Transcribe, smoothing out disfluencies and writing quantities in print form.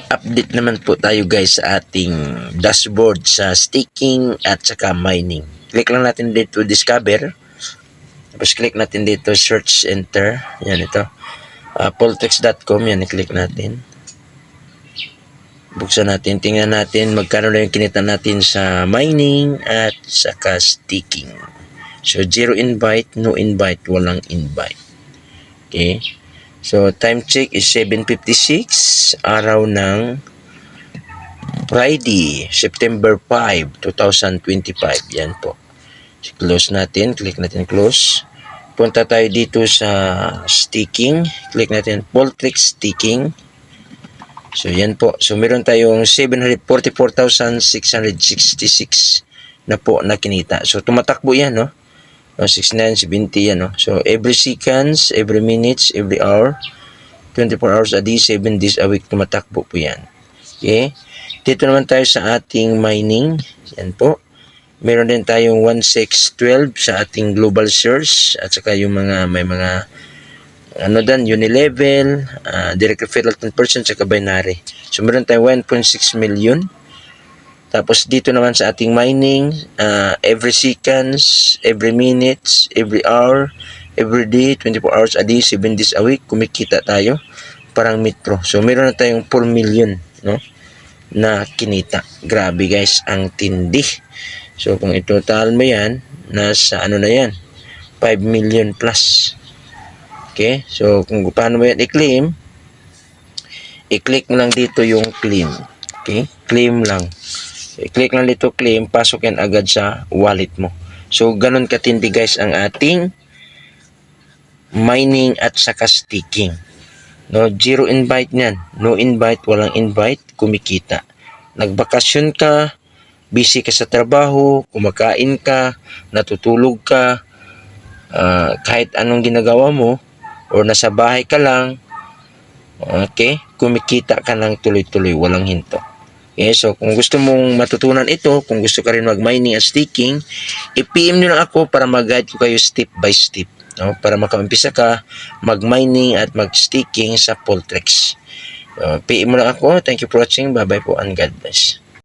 update naman po tayo guys sa ating dashboard sa staking at saka mining. Click lang natin dito discover. Tapos click natin dito search enter. Yan ito. Poltrex.com, yan i-click natin. Buksan natin, tingnan natin magkano na yung kinita natin sa mining at saka staking. So 0 invite, no invite, walang invite. Okay. So time check is 7:56 araw ng Friday, September 5, 2025. Yan po. So, close natin, click natin close. Punta tayo dito sa staking. Click natin Poltrex staking. So yan po. So meron tayong 744,666 na po na kinita. So tumatakbo yan, no? 6970 yan, no? So every seconds, every minutes, every hour, 24 hours a day, 7 days a week tumatakbo po yan. Okay? Dito naman tayo sa ating mining. Yan po. Meron din tayong 1612 sa ating global shares at saka yung mga may mga unilevel, direct referral 10% saka binary. So meron tayong 1.6 million. Tapos dito naman sa ating mining, every seconds, every minutes, every hour, every day, 24 hours a day, 7 days a week, kumikita tayo. Parang metro. So meron na tayong 4 million, no? Na kinita. Grabe guys, ang tindi. So kung itotal mo yan, nasa ano na yan? 5 million plus. Okay? So kung paano mo yan i-claim, i-click mo lang dito yung claim. Okay? Claim lang. So, i-click lang dito claim, pasok yan agad sa wallet mo. So ganun katindi guys ang ating mining at saka staking. No, 0 invite niyan. No invite, walang invite, kumikita. Nagbakasyon ka, busy ka sa trabaho, kumakain ka, natutulog ka, kahit anong ginagawa mo, or nasa bahay ka lang, okay, kumikita ka lang tuloy-tuloy, walang hinto. Okay, so kung gusto mong matutunan ito, kung gusto ka rin mag-mining at staking, i-PM nyo lang ako para mag-guide ko kayo step by step, no? Para makaumpisa ka mag-mining at mag-staking sa Poltrex. PM mo lang ako. Thank you for watching. Bye-bye po and God bless.